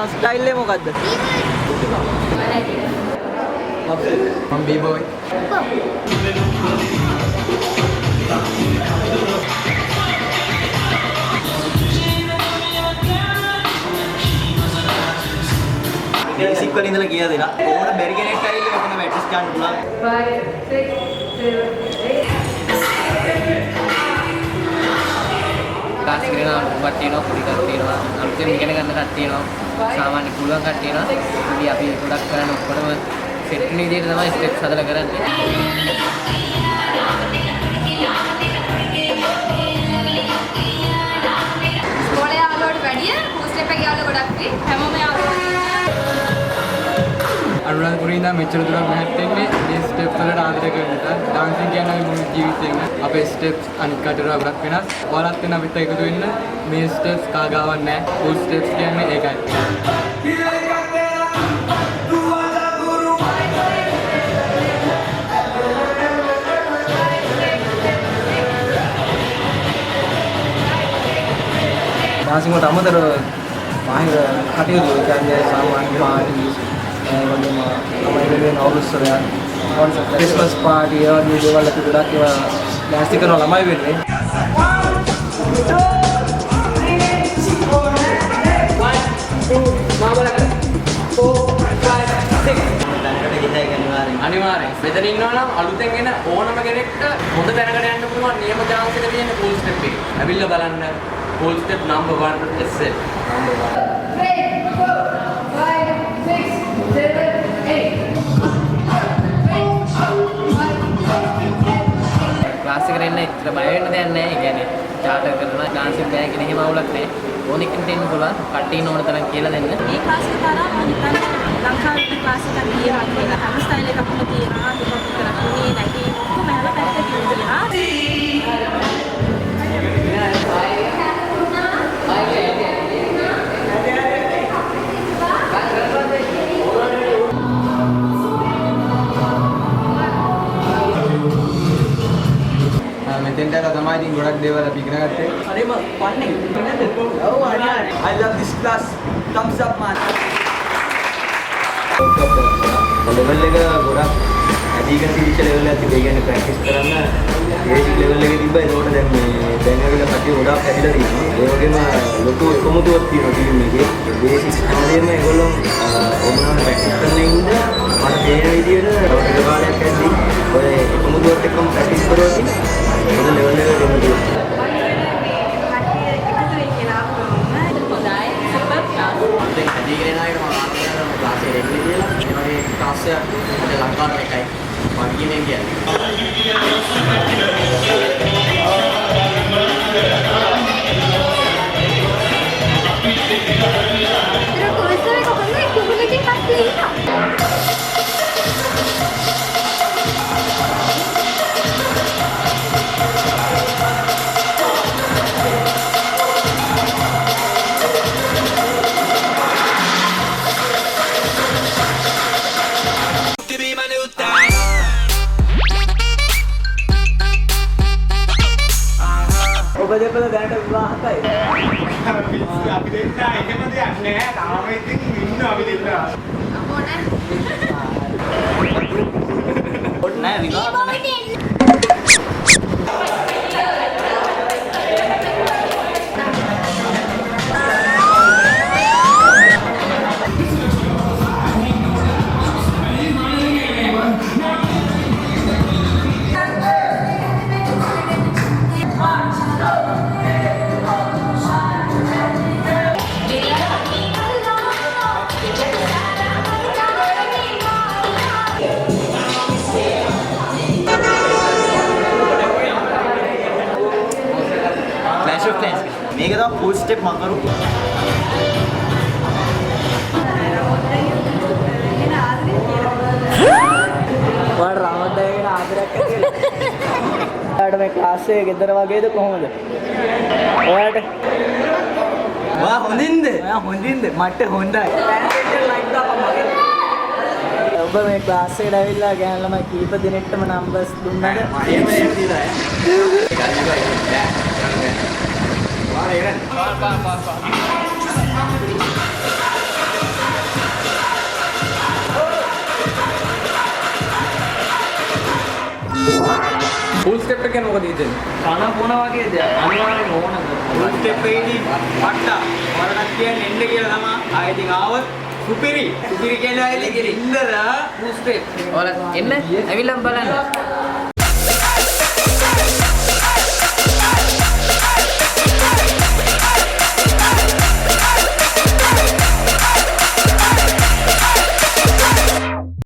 dance style එක මොකද්ද? මම B-boy. බේසික් වලින් ඉඳලා ගියා දෙනා. ඕන බැරි කෙනෙක්ට ඇවිල්ලා මෙතන මැට්‍රික්ස් ගන්න පුළුවන්. 5 6 7 8 ක්ලාස් එකේ නාමයක් තියෙනවා, පොඩි එකක් තියෙනවා, අලුතෙන් ඉගෙන ගන්න එකක් තියෙනවා, සාමාන්‍ය පුළුවන් එකක් තියෙනවා. ඉතින් අපි ගොඩක් කරන්නේ ඔක්කොම සෙට් වෙන විදිහට තමයි ස්ටෙප්ස් හදලා කරන්නේ. ඉස්කෝලේ යාළුවෝට වැඩිය පෝස්ට් ස්ටෙප් එකේ යාළුවෝ ගොඩක් වේ. හැමෝම යාළුවෝ. අනුරාධපුරේ ඉඳන් මෙච්චර දුරක් මෙහෙට එන්නේ මේ ස්ටෙප්ස් වලට ආදරය කරන නිසා. ඩාන්සින් කියන්නේ අපි මුළු ජීවිතේම අපේ ස්ටෙප්ස් අනිත් කටට ගොඩක් වෙනස්. ඔයාලත් වෙන අපිත් එකතු වෙන්න මේ ස්ටෙප්ස් කාගාවක් නැහැ. ෆුල් ස්ටෙප්ස් කියන්නේ ඒකයි. ඩාන්සින් වලට අමතරව බාහිර කටයුතු කියන්නේ සාමාන්‍ය පාටි වගේම තමයි වෙන අවුරුද්දක් කොන්සර්ට් ක්‍රිස්මස් පාටි ඒවා දේවල් අපි ගොඩක් ඒවා ඩාන්ස් කරන ළමයි වෙන්නේ. අනිවාර්යෙන් මෙතන ඉන්නවා නම් අලුතෙන් එන ඕනම කෙනෙක්ට හොඳ තැනකට යන්න පුළුවන් නියම chance එක තියෙන full step එක. ඇවිල්ලා බලන්න full step number 1 SF number 1. 3 4 5 6 7 8 class එකට එන්න ඉතල බය වෙන්න දෙයක් නැහැ. ඒ කියන්නේ චාටර් කරනවා ඩාන්සින් බෑ කියන එහෙම අවුලක් නැහැ. ඕන එකකට එන්න පුළුවන්. කට්ටිය ඕන තරම් කියලා දෙන්න. මේ ක්ලාස් එක තරම් මම හිතන්නේ ලංකාවේ ක්ලාස් එකක් තියෙනවා කියලා. හැම ස්ටයිල් එකක්ම තියෙනවා. ටිකක් කරන්නේ නැති කොහොම හැම පැත්තකම තියෙනවා. මෙතෙන්ට තමයි ඉතින් ගොඩක් දේවල් අපි ඉගෙන ගත්තේ. හරිම funny. ඔව් හරියට. I love this class. Thumbs up man. Level එක ගොඩක් ඇදීගෙන තිබිච්ච ලෙවල් එකක් තිබේ. ඒ කියන්නේ ප්‍රැක්ටිස් කරන්න බේසික් ලෙවල් එකේ තිබ්බා. ඒකට දැන් ඇවිල්ලා කට්ටිය ගොඩක් හැදිලා තියෙනවා. ඒ වගේම ලොකු එකමුතුවක් තියෙනවා ටීම් එකේ. බේසික් හැමදේම ඒගොල්ලෝ ඕනම ප්‍රැක්ටිස් කරන ඉඳලා මට තේරෙන විදිහට ටික කාලයක් ඇද්දි ඔය එකමුතුවත් එක්කම ප්‍රැක්ටිස් කරලා තියෙනවා. මොකද ලෙවල් එක දෙන්න ලංකාවට එකයි වගකීමෙන් ඔබ දෙපළ දැනට විවාහකයි. අපි දෙන්න එහෙම දෙයක් නෑ. තාම ඉතින් ඉන්න අපි දෙන්න. අපෝ නෑ. ඔත් නෑ විවාහක නෑ. මේක තමයි full step මම කරු. ඔයාලට රාමද්දයකට ආදරයක් ඇති වෙලා. ඔයාලට මේ ක්ලාස් එකේ ගෙදර වගේද කොහොමද? ඔයාලට හොඳින්ද? ඔයා හොඳින්ද? මට හොඳයි. ඔබ මේ ක්ලාස් එකට ඇවිල්ලා ගෑනු ළමයි කීප දිනෙකටම නම්බර්ස් දුන්නද? එක ගැන මොකද හිතන්නේ? කන බොන වගේ දෙයක් අනිවාර්යෙන් ඕන කරනවා. ස්ටෙප් එකේදී පට්ටා වරණක් කියන්නේ එන්න කියලා තමයි. ආයෙ ඉතින් ආවොත් සුපිරි. සුපිරි කියන්නේ ආයෙ ඉතින් ඉන්නද? ඔයාලා එන්න ඇවිල්ලා බලන්න.